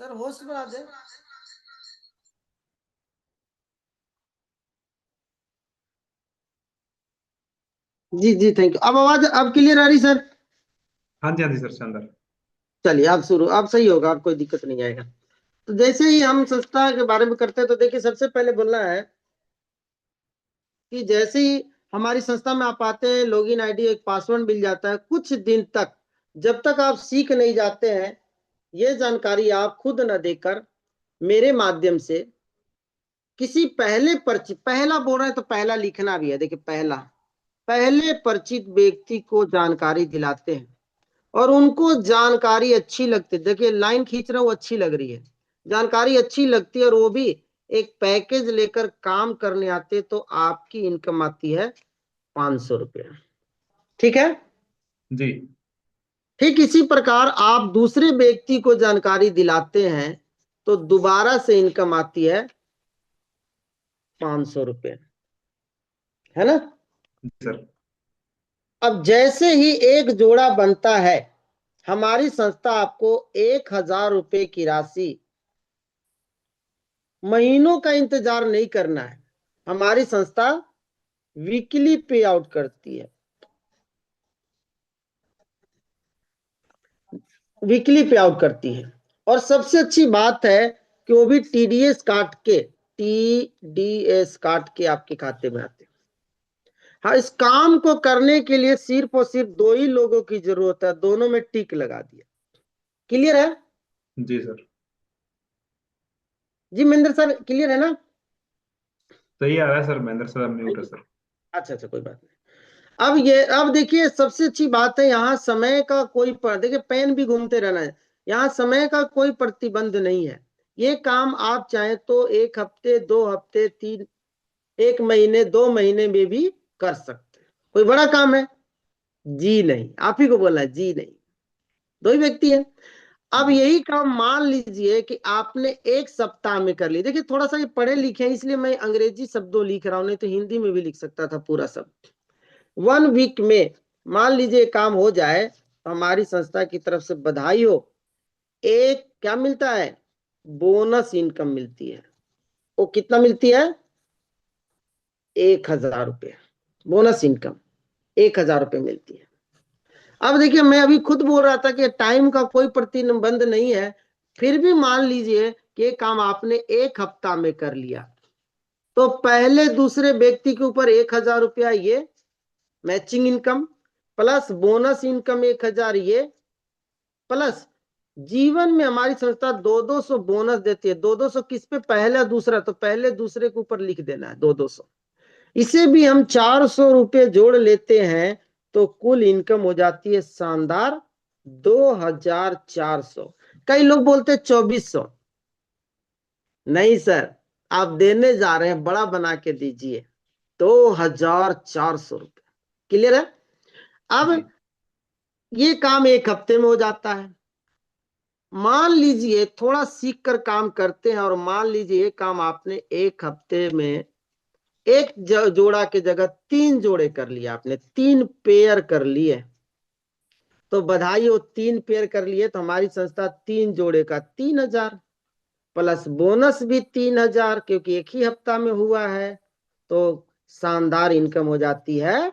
Sir host बना दे। जी जी thank you. अब आवाज अब क्लियर आ रही सर? हाँ जी सर, शानदार। चलिए आप शुरू, अब सही होगा, आप कोई दिक्कत नहीं आएगा। तो जैसे ही हम संस्था के बारे में करते हैं तो देखिए सबसे पहले बोलना है कि जैसे ही हमारी संस्था में आप आते हैं, लॉगिन आईडी एक पासवर्ड मिल जाता है। कुछ दिन तक जब तक आप सीख नहीं जाते हैं, ये जानकारी आप खुद न देकर मेरे माध्यम से किसी पहले परिचित, पहला बोल रहे हैं तो पहला लिखना भी है, देखिए पहला, पहले परिचित व्यक्ति को जानकारी दिलाते हैं और उनको जानकारी अच्छी लगती है। देखिए लाइन खींच रहा हूं, अच्छी लग रही है, जानकारी अच्छी लगती है और वो भी एक पैकेज लेकर काम करने आते, तो आपकी इनकम आती है 500 रुपये। ठीक है। जी ठीक इसी प्रकार आप दूसरे व्यक्ति को जानकारी दिलाते हैं तो दोबारा से इनकम आती है 500 रुपये, है ना। सर। अब जैसे ही एक जोड़ा बनता है, हमारी संस्था आपको 1,000 रुपये की राशि, महीनों का इंतजार नहीं करना है, हमारी संस्था वीकली पे आउट करती है, वीकली पे आउट करती है। और सबसे अच्छी बात है कि वो भी टीडीएस काट के, टीडीएस काट के आपके खाते में आते हैं। हाँ, इस काम को करने के लिए सिर्फ और सिर्फ दो ही लोगों की जरूरत है, दोनों में टिक लगा दिया। क्लियर है? जी सर, जी महेंद्र सर क्लियर है ना? सही आ रहा है सर। महेंद्र सर म्यूट है सर। अच्छा अच्छा कोई बात नहीं। अब देखिए सबसे अच्छी बात है, यहाँ समय का कोई देखिए पेन भी घूमते रहना है, यहाँ समय का कोई प्रतिबंध नहीं है। ये काम आप चाहे तो 1 हफ्ते, 2 हफ्ते, 3, 1 महीने, 2 महीने में भी कर सकते हैं। कोई बड़ा काम है? जी नहीं, आप ही को बोलना है जी नहीं, दो ही व्यक्ति है। अब जी यही काम मान लीजिए कि आपने 1 सप्ताह में कर ली। देखिए थोड़ा सा ये पढ़े लिखे हैं इसलिए मैं अंग्रेजी शब्दों लिख रहा हूं, नहीं तो हिंदी में भी लिख सकता था पूरा सब। 1 वीक में मान लीजिए काम हो जाए तो हमारी संस्था की तरफ से बधाई हो, एक क्या मिलता है, बोनस इनकम मिलती है। वो कितना मिलती है? 1,000 रुपये बोनस इनकम, 1,000 रुपये मिलती है। अब देखिए मैं अभी खुद बोल रहा था कि टाइम का कोई प्रतिबंध नहीं है, फिर भी मान लीजिए कि ये काम आपने 1 हफ्ता में कर लिया, तो पहले दूसरे व्यक्ति के ऊपर 1,000 रुपया ये matching income, plus bonus income 1,000 ये, प्लस जीवन में हमारी संस्था 200-200 बोनस देती है। 200-200 किस पे? पहला दूसरा, तो पहले दूसरे के ऊपर लिख देना है 200-200। इसे भी हम 400 रुपये जोड़ लेते हैं तो कुल इनकम हो जाती है शानदार 2,400। कई लोग बोलते हैं 2,400, नहीं सर, आप देने जा रहे हैं, बड़ा बना के दीजिए, 2,400 रुपये। क्लियर है? अब जी ये काम 1 हफ्ते में हो जाता है। मान लीजिए थोड़ा सीख कर काम करते हैं और मान लीजिए ये काम आपने 1 हफ्ते में एक जोड़ा के जगह 3 जोड़े कर लिया, आपने 3 पेयर कर लिए, तो बधाई हो, 3 पेयर कर लिए तो हमारी संस्था 3 जोड़े का 3,000, प्लस बोनस भी 3,000 क्योंकि एक ही हफ्ता में हुआ है, तो शानदार इनकम हो जाती है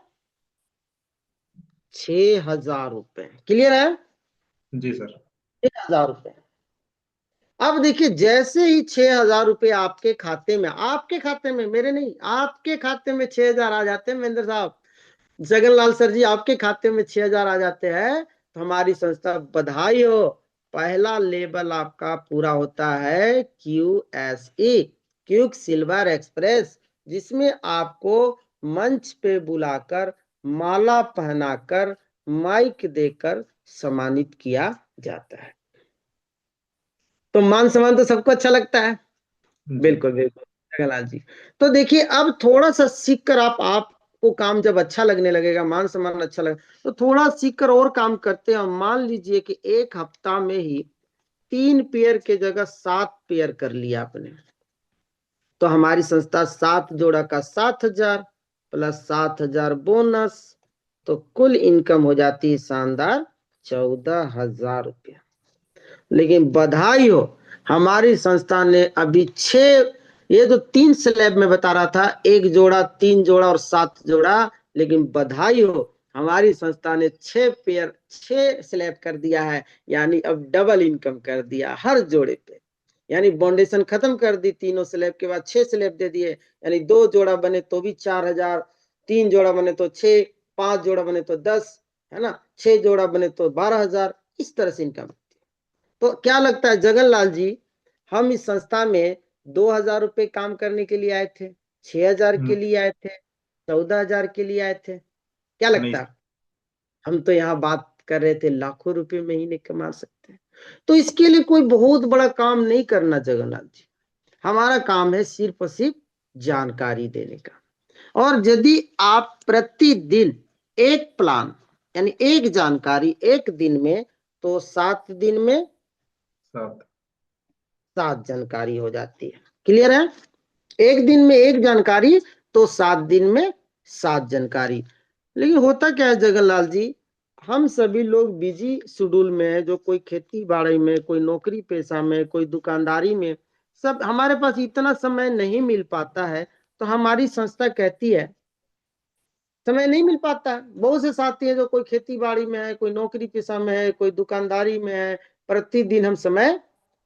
6,000 रुपये। क्लियर है? जी सर। 6,000 रुपये। अब देखिए जैसे ही 6,000 रुपये आपके खाते में, आपके खाते में, मेरे नहीं, आपके खाते में 6,000 आ जाते हैं महेंद्र साहब, जगनलाल सर जी, आपके खाते में 6,000 आ जाते हैं, तो हमारी संस्था, बधाई हो, पहला लेवल आपका पूरा होता है QSE, क्विक सिल्वर एक्सप्रेस, जिसमें आपको मंच पे बुलाकर, माला पहनाकर, माइक देकर सम्मानित किया जाता है। तो मान सम्मान तो सबको अच्छा लगता है। जी बिल्कुल बिल्कुल जगन्नाथ जी। तो देखिए अब थोड़ा सा सीख कर आपको काम जब अच्छा लगने लगेगा, मान सम्मान अच्छा लगे, तो थोड़ा सीख कर और काम करते हैं। मान लीजिए कि 1 हफ्ता में ही 3 पेयर के जगह 7 पेयर कर लिया आपने, तो हमारी संस्था 7 जोड़ा का 7,000 प्लस 7,000 बोनस, तो कुल इनकम हो जाती है शानदार 14,000 रुपया। लेकिन बधाई हो, हमारी संस्था ने अभी 6, ये जो 3 स्लैब में बता रहा था, 1 जोड़ा, 3 जोड़ा और 7 जोड़ा, लेकिन बधाई हो, हमारी संस्था ने 6 पेयर, 6 स्लैब कर दिया है। यानी अब डबल इनकम कर दिया हर जोड़े पे। यानी बाउंडेशन खत्म कर दी, तीनों स्लैब के बाद 6 स्लैब दे दिए। यानी 2 जोड़ा बने तो भी 4,000, 3 जोड़ा बने तो 6, 5 जोड़ा बने तो 10, है ना, 6 जोड़ा बने तो 12,000। इस तरह से इनकम। तो क्या लगता है जगन लाल जी, हम इस संस्था में 2,000 रुपए काम करने के लिए आए थे, 6,000 के लिए आए थे, 14,000 के लिए आए थे? क्या नहीं लगता है? हम तो यहाँ बात कर रहे थे लाखों रुपए महीने कमा सकते हैं। तो इसके लिए कोई बहुत बड़ा काम नहीं करना जगन्नाथ जी। हमारा काम है सिर्फ और सिर्फ जानकारी देने का। और यदि आप प्रतिदिन एक प्लान, यानी एक जानकारी एक दिन में, तो 7 दिन में 7 जानकारी हो जाती है। क्लियर है? एक दिन में एक जानकारी, तो 7 दिन में 7 जानकारी। लेकिन होता क्या है जगन्नाथ जी, हम सभी लोग बिजी शेड्यूल में है, जो कोई खेती बाड़ी में, कोई नौकरी पेशा में, कोई दुकानदारी में, सब हमारे पास इतना समय नहीं मिल पाता है। तो हमारी संस्था कहती है समय नहीं मिल पाता है। बहुत से साथी हैं जो कोई खेती बाड़ी में है, कोई नौकरी पेशा में है, कोई दुकानदारी में है, प्रतिदिन हम समय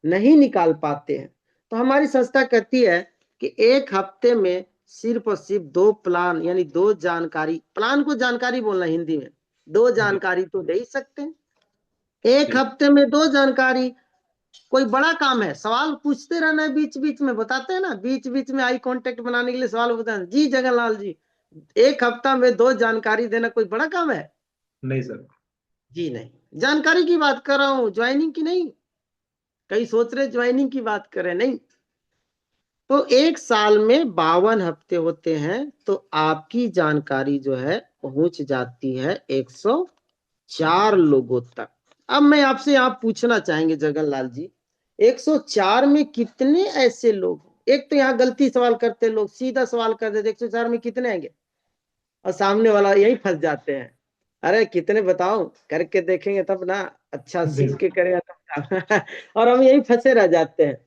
नहीं निकाल पाते हैं। तो हमारी संस्था कहती है कि एक हफ्ते में सिर्फ और सिर्फ 2 प्लान, यानी 2 जानकारी, प्लान को जानकारी बोलना हिंदी में, 2 जी जानकारी तो दे ही सकते हैं। एक जी हफ्ते में 2 जानकारी। कोई बड़ा काम है, सवाल पूछते रहना है, बीच बीच में बताते हैं ना, बीच बीच में आई कांटेक्ट बनाने के लिए सवाल पूछते हैं। जी जगनलाल जी, एक हफ्ता में 2 जानकारी देना कोई बड़ा काम है? नहीं सर। जी नहीं, जानकारी की बात कर रहा हूं, ज्वाइनिंग की नहीं। कई सोच रहे ज्वाइनिंग की बात करें, नहीं। तो एक साल में 52 हफ्ते होते हैं, तो आपकी जानकारी जो है पहुंच जाती है 104 लोगों तक। अब मैं आपसे आप पूछना चाहेंगे जगनलाल जी, 104 में कितने ऐसे लोग, एक तो यहाँ गलती सवाल करते हैं लोग, सीधा सवाल कर देते 104 में कितने आएंगे, और सामने वाला यही फंस जाते हैं। अरे कितने बताओ, करके देखेंगे तब ना, अच्छा जी सीख के करेगा तब। और हम यही फंसे रह जाते हैं,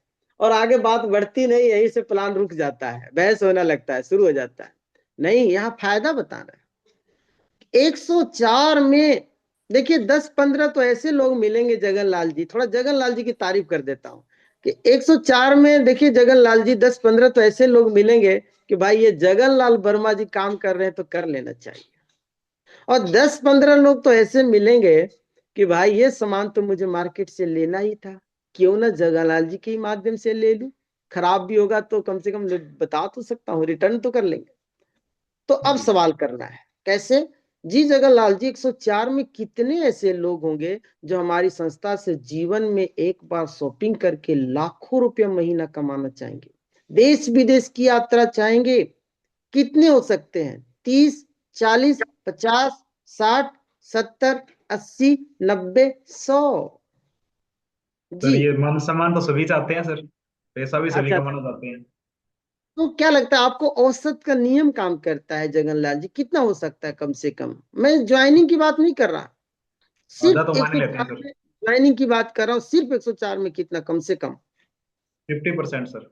और आगे बात बढ़ती नहीं, यही से प्लान रुक जाता है, बहस होने लगता है, शुरू हो जाता है। नहीं, यहाँ फायदा बताना है। 104 में देखिए 10-15 तो ऐसे लोग मिलेंगे जगनलाल जी, थोड़ा जगनलाल जी की तारीफ कर देता हूँ कि 104 में देखिए जगनलाल जी 10-15 तो ऐसे लोग मिलेंगे कि भाई ये जगनलाल वर्मा जी काम कर रहे हैं तो कर लेना चाहिए। और 10-15 लोग तो ऐसे मिलेंगे कि भाई ये सामान तो मुझे मार्केट से लेना ही था, क्यों ना जगहलाल जी के माध्यम से ले लूं, खराब भी होगा तो कम से कम बता तो सकता हूँ, रिटर्न तो कर लेंगे। तो अब जी सवाल करना है कैसे। जी जगहलाल जी, 104 में कितने ऐसे लोग होंगे जो हमारी संस्था से जीवन में एक बार शॉपिंग करके लाखों रुपया महीना कमाना चाहेंगे, देश विदेश की यात्रा चाहेंगे? कितने हो सकते हैं? 30, 40, 50, 60, 70, 80, 90, 100? सर, जी। ये मान सम्मान तो सभी चाहते हैं सर, पैसा भी सभी अच्छा, कमाना चाहते हैं। तो क्या लगता है आपको औसत का नियम काम करता है जगनलाल जी, कितना हो सकता है कम से कम? मैं ज्वाइनिंग की बात नहीं कर रहा, आधा सिर्फ तो मान ही लेते हैं 104 सर। में ज्वाइनिंग की बात कर रहा हूँ, सिर्फ 104 में कितना कम से कम? 50% सर,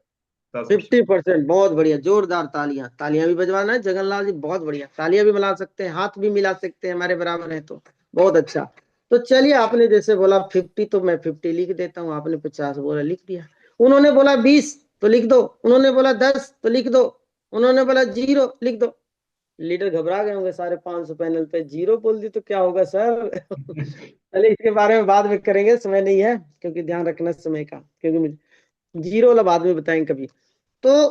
10%। 50%। बहुत बढ़िया, जोरदार तालियां, तालियां भी बजवाना है जगनलाल जी, बहुत बढ़िया, तालियां भी मिला सकते हैं, हाथ भी मिला सकते हैं, हमारे बराबर है तो बहुत अच्छा। तो चलिए, आपने जैसे बोला 50, तो मैं 50 लिख देता हूँ, आपने 50 बोला, लिख दिया। उन्होंने बोला 20, तो लिख दो। उन्होंने बोला 10, तो लिख दो। उन्होंने बोला 0, लिख दो। लीडर घबरा गए होंगे सारे 500 पैनल पे, 0 बोल दी तो क्या होगा सर? चलिए इसके बारे में बाद में करेंगे, समय नहीं है, क्योंकि ध्यान रखना समय का, क्योंकि मुझे 0 वाला बाद में बताएंगे कभी। तो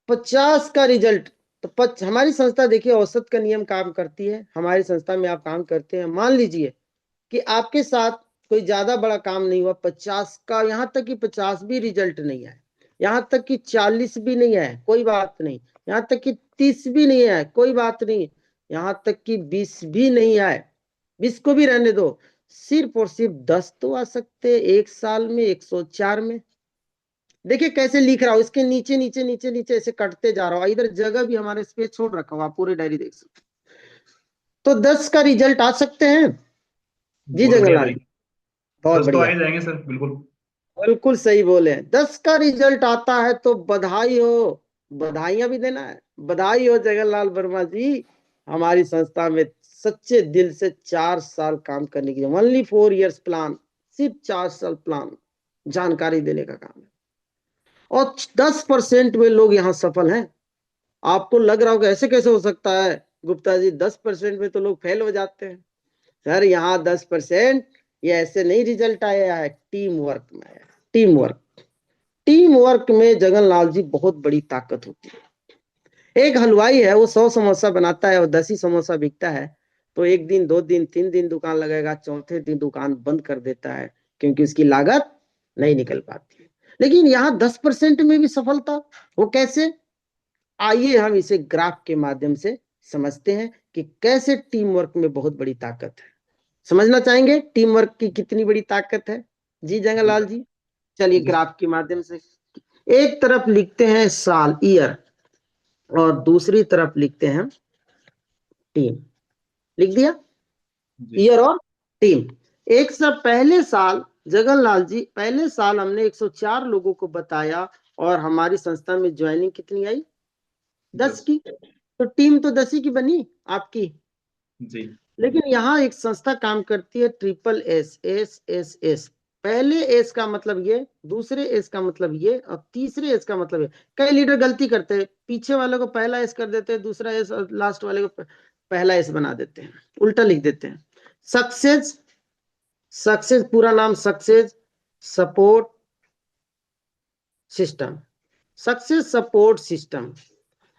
50 का रिजल्ट, तो हमारी संस्था देखिए औसत का नियम काम करती है। हमारी संस्था में आप काम करते हैं, मान लीजिए कि आपके साथ कोई ज्यादा बड़ा काम नहीं हुआ, 50 का, यहाँ तक कि 50 भी रिजल्ट नहीं आए, यहाँ तक कि 40 भी नहीं आए, कोई बात नहीं, यहाँ तक कि 30 भी नहीं आए, कोई बात नहीं, यहाँ तक कि 20 भी नहीं आए, 20 को भी रहने दो, सिर्फ और सिर्फ 10 तो आ सकते हैं एक साल में 104 में। देखिए कैसे लिख रहा हूं, इसके नीचे नीचे नीचे नीचे ऐसे कटते जा रहा हूं, इधर जगह भी हमारे स्पेस छोड़ रखा हुआ, आप पूरी डायरी देख सकते। तो 10 का रिजल्ट आ सकते हैं? जी बहुत बढ़िया जगन्नाथ जी, जाएंगे। बहुत 10 तो आ बढ़िया। ही जाएंगे सर, बिल्कुल। बिल्कुल सही बोले, 10 का रिजल्ट आता है तो बधाई हो, बधाइयां भी देना है। बधाई हो जगनलाल वर्मा जी, हमारी संस्था में सच्चे दिल से 4 साल काम करने की, ओनली 4 years प्लान, सिर्फ 4 साल प्लान, जानकारी देने का काम है। और 10% में लोग यहाँ सफल हैं। आपको लग रहा होगा ऐसे कैसे हो सकता है गुप्ता जी, 10% में तो लोग फेल हो जाते हैं। सर यहाँ 10% ये ऐसे नहीं रिजल्ट आया है, टीम वर्क में आया है। टीम वर्क, टीम वर्क में जगनलाल जी बहुत बड़ी ताकत होती है। एक हलवाई है, वो 100 समोसा बनाता है और 10 ही समोसा बिकता है, तो एक दिन, 2 दिन, 3 दिन दुकान लगेगा, चौथे दिन दुकान बंद कर देता है, क्योंकि उसकी लागत नहीं निकल पाती है। लेकिन यहाँ 10% में भी सफलता, वो कैसे? आइए हम इसे ग्राफ के माध्यम से समझते हैं कि कैसे टीम वर्क में बहुत बड़ी ताकत है। समझना चाहेंगे टीम वर्क की कितनी बड़ी ताकत है? जी जी जंगलाल सर। जी, चलिए जी सर। ग्राफ के माध्यम से। एक तरफ लिखते हैं साल, ईयर, और दूसरी तरफ लिखते हैं टीम। लिख दिया, जी ईयर और टीम। एक से पहले साल जगनलाल जी, पहले साल हमने 104 लोगों को बताया, और हमारी संस्था में ज्वाइनिंग कितनी आई? 10 10। की। तो टीम तो 10 ही की बनी आपकी। जी लेकिन यहाँ एक संस्था काम करती है, triple S, S S S. पहले एस का मतलब ये, दूसरे एस का मतलब ये, और तीसरे एस का मतलब ये। कई लीडर गलती करते हैं, पीछे वाले को पहला एस कर देते हैं, दूसरा एस, और लास्ट वाले को पहला एस बना देते हैं, उल्टा लिख देते हैं। सक्सेस, सक्सेस पूरा नाम success support system, success support system.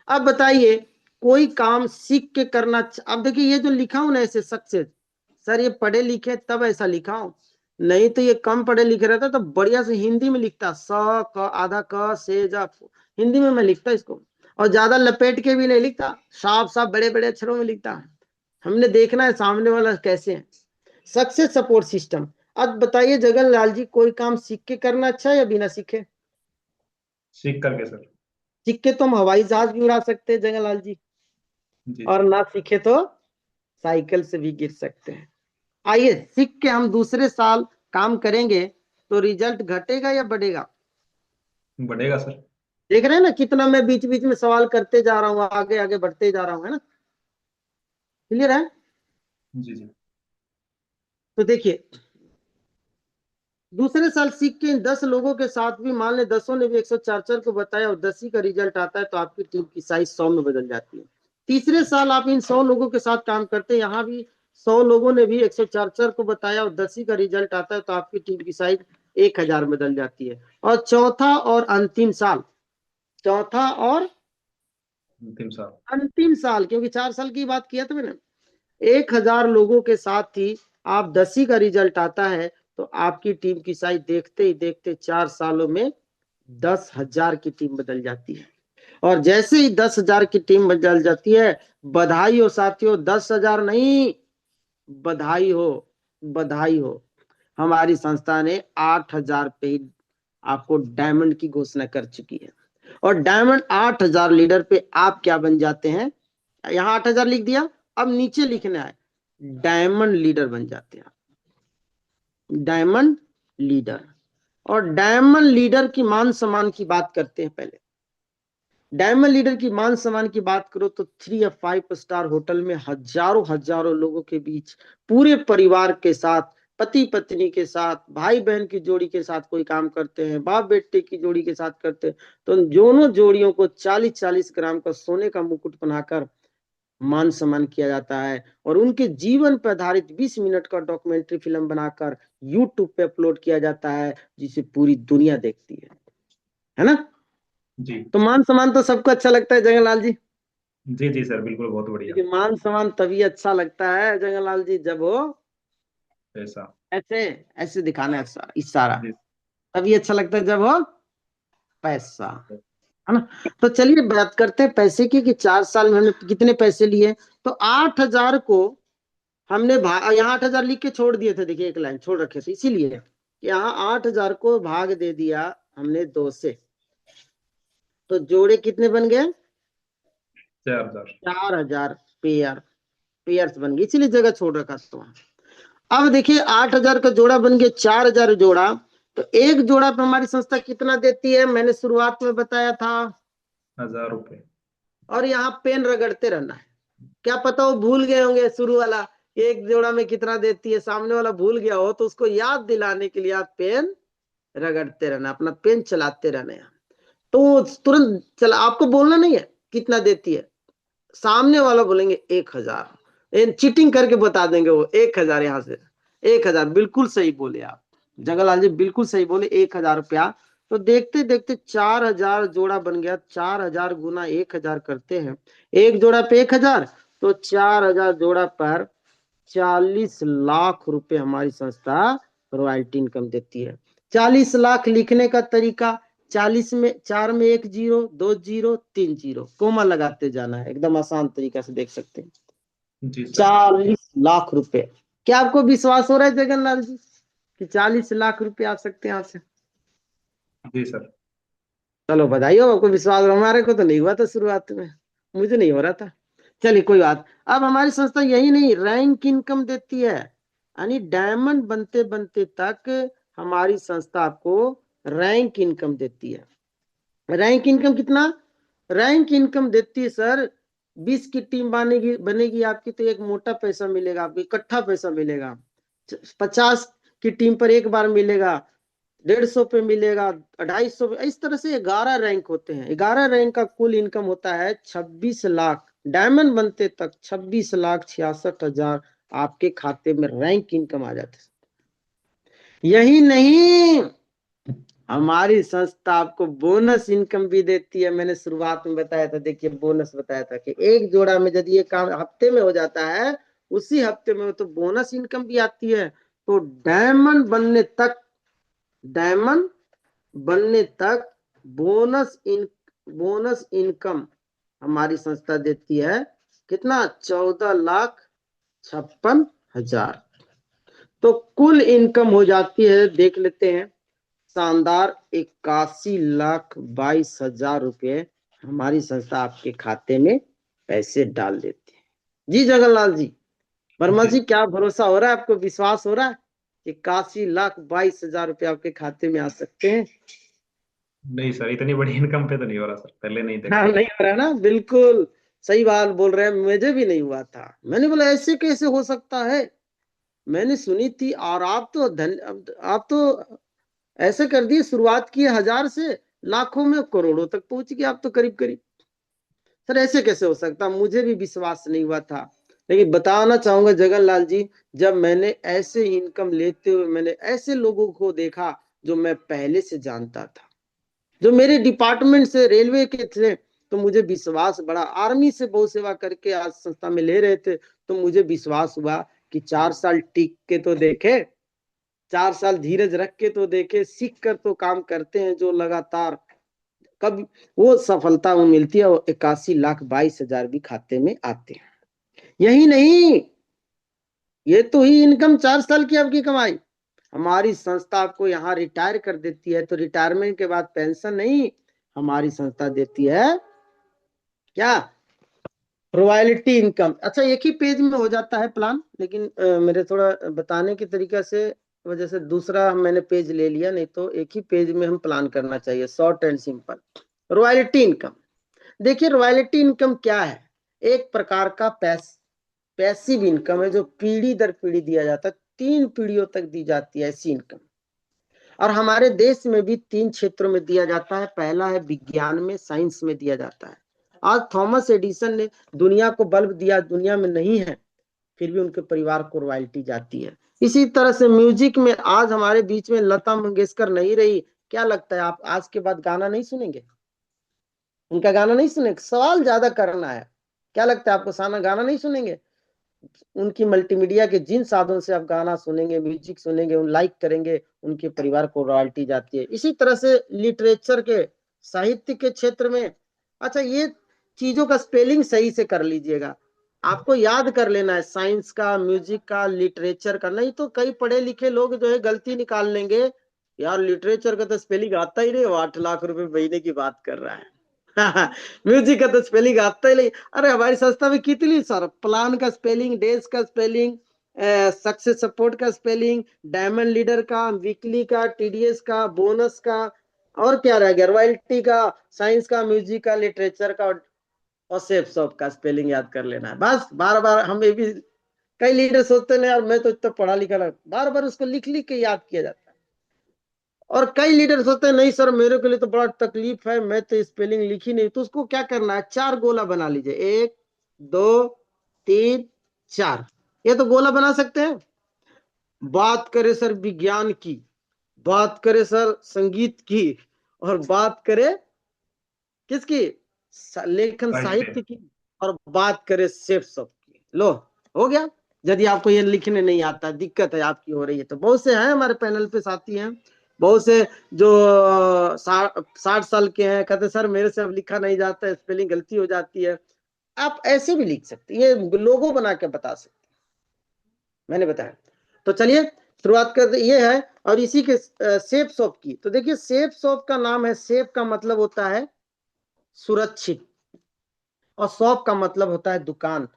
अब बताइए, कोई काम सीख के करना, अब देखिए ये जो लिखा हूं ना ऐसे सक्सेस, सर ये पढ़े लिखे तब ऐसा लिखा हूं, नहीं तो ये कम पढ़े लिखे रहता तो बढ़िया से हिंदी में लिखता, स क आधा क से जा, हिंदी में मैं लिखता इसको, और ज्यादा लपेट के भी नहीं लिखता, साफ साफ बड़े बड़े अक्षरों में लिखता है। हमने देखना है सामने वाला कैसे है। Success support system. अब बताइए जगनलाल जी, कोई काम सीख के करना अच्छा है या बिना सीखे? सीख करके सर। सीख के तो हम हवाई जहाज भी उड़ा सकते हैं जगनलाल जी, जी और सर। ना सीखे तो साइकिल से भी गिर सकते हैं। आइए, सीख के हम दूसरे साल काम करेंगे तो रिजल्ट घटेगा या बढ़ेगा? बढ़ेगा सर। देख रहे हैं ना कितना मैं बीच बीच में सवाल करते जा रहा हूँ, आगे आगे बढ़ते जा रहा हूँ, है ना? क्लियर है? जी जी। तो देखिए, दूसरे साल सीख के इन 10 लोगों के साथ भी, मान ले 10 ने भी 104 को बताया और 10 ही का रिजल्ट आता है, तो आपकी टीम की साइज 100 में बदल जाती है। तीसरे साल आप इन 100 लोगों के साथ काम करते हैं, यहाँ भी 100 लोगों ने भी 104 को बताया और 10 ही का रिजल्ट आता है, तो आपकी टीम की साइज 1000 बदल जाती है। और चौथा और अंतिम साल, चौथा और अंतिम साल। अंतिम साल, क्योंकि 4 साल की बात किया था मैंने, 1000 लोगों के साथ ही आप 10 ही का रिजल्ट आता है, तो आपकी टीम की साइज देखते ही देखते 4 सालों में 10,000 की टीम बदल जाती है। और जैसे ही 10,000 की टीम बदल जाती है, बधाई हो साथियों, 10,000 नहीं, बधाई हो, बधाई हो, हमारी संस्था ने 8,000 पे आपको डायमंड की घोषणा कर चुकी है। और डायमंड 8,000 लीडर पे आप क्या बन जाते हैं? यहाँ 8,000 लिख दिया, अब नीचे लिखना है डायमंड लीडर बन जाते हैं, डायमंड लीडर। और डायमंड लीडर की मान सम्मान की बात करते हैं पहले। डायमंड लीडर की मान सम्मान की बात करो तो 3 या 5 स्टार होटल में हजारों हजारों लोगों के बीच, पूरे परिवार के साथ, पति पत्नी के साथ, भाई बहन की जोड़ी के साथ कोई काम करते हैं, बाप बेटे की जोड़ी के साथ करते हैं, तो उन दोनों जोड़ियों को 40-40 ग्राम का सोने का मुकुट पहनाकर मान सम्मान किया जाता है, और उनके जीवन पर आधारित 20 मिनट का डॉक्यूमेंट्री फिल्म बनाकर यूट्यूब पे अपलोड किया जाता है, जिसे पूरी दुनिया देखती है ना? जी तो मान सम्मान तो सबको अच्छा लगता है जगनलाल जी, जी। जी सर, बिल्कुल, बहुत बढ़िया। लेकिन मान सम्मान तभी अच्छा लगता है जगनलाल जी जब वो ऐसा। ऐसे, ऐसे दिखाना है, इशारा, जी। तभी अच्छा लगता है जब वो पैसा, है ना? तो चलिए बात करते हैं पैसे की, कि 4 साल में हमने कितने पैसे लिए। तो 8,000 को हमने यहाँ 8,000 लिख के छोड़ दिए थे, देखिए एक लाइन छोड़ रखे थे, इसीलिए यहाँ 8,000 को भाग दे दिया हमने 2 से, तो जोड़े कितने बन गए? 4,000। 4,000 पेयर, पेयर्स बन गए, इसीलिए जगह छोड़ रखा था वहां। अब देखिए 8,000 का जोड़ा बन गया 4,000 जोड़ा, तो एक जोड़ा पे हमारी संस्था कितना देती है, मैंने शुरुआत में बताया था 1000 रुपये। और यहाँ पेन रगड़ते रहना है। क्या पता वो भूल गए होंगे शुरू वाला एक जोड़ा में कितना देती है, सामने वाला भूल गया हो तो उसको याद दिलाने के लिए आप पेन रगड़ते रहना, अपना पेन चलाते रहना है। तो तुरंत चला, आपको बोलना नहीं है कितना देती है, सामने वाला बोलेंगे 1000, चीटिंग करके बता देंगे वो 1000, यहाँ से 1000, बिल्कुल सही बोले आप जगलाल जी, बिल्कुल सही बोले, 1000 रुपया। तो देखते देखते 4000 जोड़ा बन गया, 4000 गुना 1000 करते हैं, एक जोड़ा पे 1000, तो 4000 जोड़ा पर 40 लाख रुपए हमारी संस्था रॉयल्टी इनकम देती है। 40 लाख लिखने का तरीका, 40 में 4 में 1 जीरो, 2 जीरो, 3 जीरो, कोमा लगाते जाना है, एकदम आसान तरीका से देख सकते हैं। जी सर। 40 लाख रुपए, क्या आपको विश्वास हो रहा है जगन्नाथ जी कि 40 लाख रुपए आ सकते हैं यहाँ से? जी सर। चलो बधाई हो, आपको विश्वास, हमारे को तो नहीं हुआ था शुरुआत में, मुझे नहीं हो रहा था। चलिए कोई बात। अब हमारी संस्था यही नहीं, रैंक इनकम देती है, यानी डायमंड बनते बनते तक हमारी संस्था आपको रैंक इनकम देती है। रैंक इनकम कितना, रैंक इनकम देती है सर, 20 की टीम बनेगी बनेगी आपकी तो एक मोटा पैसा मिलेगा, आपको इकट्ठा पैसा मिलेगा। 50 की टीम पर एक बार मिलेगा, 150 पे मिलेगा, 250 पे, इस तरह से 11 रैंक होते हैं। 11 रैंक का कुल इनकम होता है 26 लाख, डायमंड बनते तक 26,66,000 आपके खाते में रैंक इनकम आ जाते हैं। यही नहीं, हमारी संस्था आपको बोनस इनकम भी देती है। मैंने शुरुआत में बताया था, देखिए बोनस बताया था कि एक जोड़ा में यदि ये काम हफ्ते में हो जाता है, उसी हफ्ते में तो बोनस इनकम भी आती है। तो डायमंड बनने तक बोनस इनकम हमारी संस्था देती है कितना, 14,56,000। तो कुल इनकम हो जाती है, देख लेते हैं, शानदार 81,22,000 रुपये हमारी संस्था आपके खाते में पैसे डाल देती है। जी जगन्नाथ जी, वर्मा जी, जी क्या भरोसा हो रहा है आपको, विश्वास हो रहा है 81,22,000 रुपये आपके खाते में आ सकते हैं? नहीं सर, इतनी बड़ी इनकम पे तो नहीं हो रहा सर, पहले नहीं हाँ देखा था। नहीं हो रहा है ना, बिल्कुल सही बात बोल रहे हैं, मुझे भी नहीं हुआ था। मैंने बोला ऐसे कैसे हो सकता है, मैंने सुनी थी, और आप तो ऐसे कर दिए, शुरुआत की 1000 से लाखों में करोड़ों तक पहुंच गए आप तो, करीब करीब। सर ऐसे कैसे हो सकता, मुझे भी विश्वास नहीं हुआ था। लेकिन बताना चाहूंगा जगनलाल जी, जब मैंने ऐसे इनकम लेते हुए मैंने ऐसे लोगों को देखा जो मैं पहले से जानता था, जो मेरे डिपार्टमेंट से रेलवे के थे, तो मुझे विश्वास बड़ा, आर्मी से बहुत सेवा करके आज संस्था में ले रहे थे, तो मुझे विश्वास हुआ कि 4 साल टिक के तो देखे, 4 साल धीरज रख के तो देखे, सीख कर तो काम करते हैं जो लगातार, कब वो सफलता में मिलती है, वो 81,22,000 भी खाते में आते हैं। यही नहीं, ये तो ही इनकम 4 साल की आपकी कमाई, हमारी संस्था आपको यहाँ रिटायर कर देती है, तो रिटायरमेंट के बाद पेंशन नहीं, हमारी संस्था देती है क्या, रॉयल्टी इनकम। अच्छा एक ही पेज में हो जाता है प्लान, लेकिन मेरे थोड़ा बताने के तरीका से वजह से दूसरा मैंने पेज ले लिया, नहीं तो एक ही पेज में हम प्लान करना चाहिए, short and simple. Royalty income, देखिए रॉयल्टी इनकम क्या है, एक प्रकार का पैसिव इनकम है जो पीढ़ी दर पीढ़ी दिया जाता है, 3 पीढ़ियों तक दी जाती है ऐसी इनकम। और हमारे देश में भी 3 क्षेत्रों में दिया जाता है, पहला है विज्ञान में, साइंस में दिया जाता है। आज थॉमस एडिसन ने दुनिया को बल्ब दिया, दुनिया में नहीं है, फिर भी उनके परिवार को रॉयल्टी जाती है। इसी तरह से म्यूजिक में आज हमारे बीच में लता मंगेशकर नहीं रही, क्या लगता है आप आज के बाद गाना नहीं सुनेंगे, उनका गाना नहीं सुनेंगे? सवाल ज्यादा करना है, क्या लगता है आपको, साना गाना नहीं सुनेंगे? उनकी मल्टीमीडिया के जिन साधनों से आप गाना सुनेंगे, म्यूजिक सुनेंगे, उन लाइक करेंगे, उनके परिवार को रॉयल्टी जाती है। इसी तरह से लिटरेचर के, साहित्य के क्षेत्र में, अच्छा ये चीजों का स्पेलिंग सही से कर लीजिएगा, आपको याद कर लेना है, साइंस का, म्यूजिक का, लिटरेचर का, नहीं तो कई पढ़े लिखे लोग जो है गलती निकाल लेंगे, यार लिटरेचर का तो स्पेलिंग आता ही नहीं, वो 8 लाख रुपए महीने की बात कर रहा है। म्यूजिक का तो स्पेलिंग आता ही नहीं। अरे हमारी संस्था में कितनी सारा प्लान का स्पेलिंग, डेज का स्पेलिंग, सक्सेस सपोर्ट का स्पेलिंग, डायमंड लीडर का, वीकली का, टीडीएस का, बोनस का, और क्या रह गया, रॉयल्टी का, साइंस का, म्यूजिक का, लिटरेचर का, और सेफ शॉप का स्पेलिंग याद कर लेना है बस। बार बार हम ये भी, कई लीडर सोचते हैं यार मैं तो इतना पढ़ा लिखा लग, बार बार उसको लिख लिख के याद किया जाता है। और कई लीडर सोचते हैं नहीं सर मेरे के लिए तो बड़ा तकलीफ है, मैं तो स्पेलिंग लिखी नहीं, तो उसको क्या करना है, 4 गोला बना लीजिए, 1 2 3 4, ये तो गोला बना सकते हैं। बात करें सर विज्ञान की, बात करें सर संगीत की, और बात करें किसकी, लेखन साहित्य। साहित्य की, और बात करें शेफ सब की, लो हो गया। यदि आपको ये लिखने नहीं आता, दिक्कत है आपकी हो रही है, तो बहुत से हैं हमारे पैनल पे साथी हैं, बहुत से जो 60 साल के हैं, कहते सर मेरे से अब लिखा नहीं जाता, स्पेलिंग गलती हो जाती है। आप ऐसे भी लिख सकते, ये लोगो बना के बता सकते, मैंने बताया। तो चलिए शुरुआत करते, ये है। और इसी के सेफ शॉप की, तो देखिए सेफ शॉप का नाम है, सेफ का मतलब होता है सुरक्षित, और शॉप का मतलब होता है दुकान।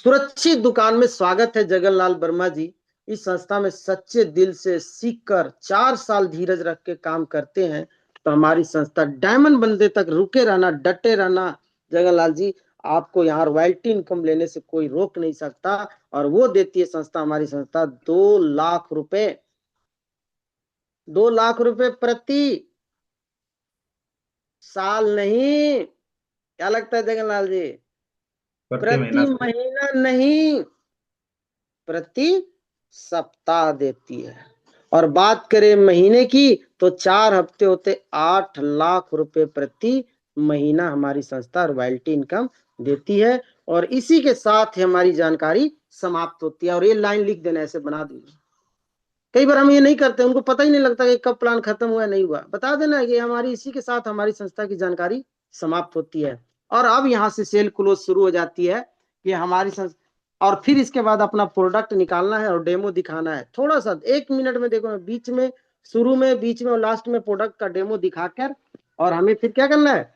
सुरक्षित दुकान में स्वागत है जगनलाल वर्मा जी। इस संस्था में सच्चे दिल से सीख कर 4 साल धीरज रख के काम करते हैं, तो हमारी संस्था डायमंड बनने तक रुके रहना, डटे रहना। जगनलाल जी, आपको यहाँ रॉयल्टी इनकम लेने से कोई रोक नहीं सकता, और वो देती है संस्था, हमारी संस्था 2 लाख रुपए, 2 लाख रुपए प्रति साल नहीं, क्या लगता है जगनलाल जी, प्रति प्रति महीना सर। महीना नहीं, प्रति सप्ताह देती है। और बात करें महीने की, तो 4 हफ्ते होते 8 लाख रुपए प्रति महीना हमारी संस्था रॉयल्टी इनकम देती है। और इसी के साथ ही हमारी जानकारी समाप्त होती है। और ये लाइन लिख देना, ऐसे बना दीजिए। कई बार हम ये नहीं करते, उनको पता ही नहीं लगता कि कब प्लान खत्म हुआ नहीं हुआ, बता देना कि हमारी इसी के साथ हमारी संस्था की जानकारी समाप्त होती है। और अब यहाँ से सेल क्लोज शुरू हो जाती है कि हमारी संस्था, और फिर इसके बाद अपना प्रोडक्ट निकालना है और डेमो दिखाना है, थोड़ा सा 1 मिनट में देखो, बीच में, शुरू में, बीच में और लास्ट में प्रोडक्ट का डेमो दिखाकर, और हमें फिर क्या करना है,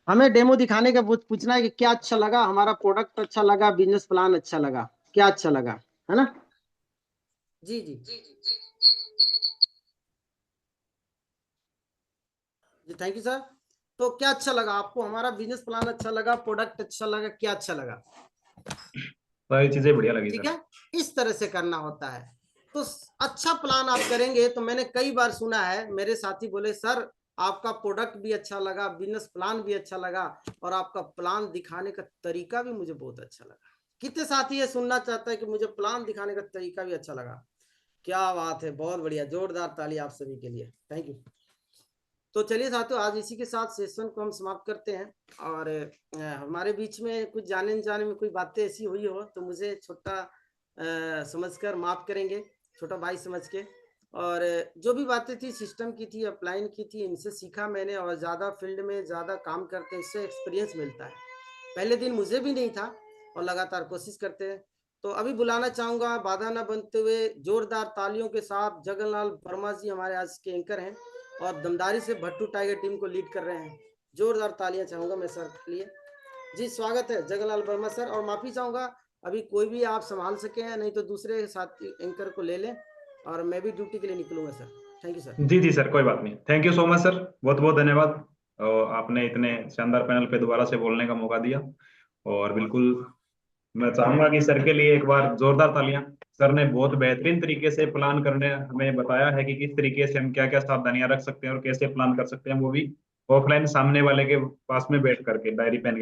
हमें डेमो दिखाने का पूछना है कि क्या अच्छा लगा, हमारा प्रोडक्ट अच्छा लगा, बिजनेस प्लान अच्छा लगा, क्या अच्छा लगा, है ना। जी जी जी, थैंक यू सर। तो क्या अच्छा लगा आपको, हमारा बिजनेस प्लान अच्छा लगा, प्रोडक्ट अच्छा लगा, क्या अच्छा लगा, सारी चीजें बढ़िया लगी ठीक सर। है। इस तरह से करना होता है। तो अच्छा प्लान आप करेंगे, तो मैंने कई बार सुना है, मेरे साथी बोले सर आपका प्रोडक्ट भी अच्छा लगा, बिजनेस प्लान भी अच्छा लगा, और आपका प्लान दिखाने का तरीका भी मुझे बहुत अच्छा लगा। कितने साथी ये सुनना चाहता है कि मुझे प्लान दिखाने का तरीका भी अच्छा लगा। क्या बात है, बहुत बढ़िया, जोरदार ताली आप सभी के लिए, थैंक यू। तो चलिए साथियों, आज इसी के साथ सेशन को हम समाप्त करते हैं। और हमारे बीच में कुछ जाने जाने में कोई बातें ऐसी हुई हो तो मुझे छोटा समझकर माफ करेंगे, छोटा भाई समझ के। और जो भी बातें थी सिस्टम की थी, अपलाइन की थी, इनसे सीखा मैंने, और ज़्यादा फील्ड में ज़्यादा काम करते हैं, इससे एक्सपीरियंस मिलता है। पहले दिन मुझे भी नहीं था, और लगातार कोशिश करते हैं। तो अभी बुलाना चाहूँगा बाधा न बनते हुए जोरदार तालियों के साथ, जगनलाल वर्मा जी हमारे आज के एंकर हैं, और दमदारी से भट्टू टाइगर टीम को लीड कर रहे हैं। जोरदार तालियां चाहूंगा मैं सर के लिए। जी स्वागत है जगनलाल वर्मा सर, और माफी चाहूंगा अभी कोई भी आप संभाल सके हैं, नहीं तो दूसरे साथी एंकर को ले लें, और मैं भी ड्यूटी के लिए निकलूंगा सर। Thank you sir. जी जी सर, कोई बात नहीं, thank you so much sir, बहुत बहुत धन्यवाद। और आपने इतने शानदार पैनल पे दोबारा से बोलने का मौका दिया। और बिल्कुल मैं चाहूंगा कि सर के लिए एक बार जोरदार तालियां। सर ने बहुत बेहतरीन तरीके से प्लान करने हमें बताया है कि किस तरीके से हम क्या क्या सावधानियां रख सकते हैं और कैसे प्लान कर सकते हैं, वो भी ऑफलाइन सामने वाले के पास में बैठ करके डायरी पेन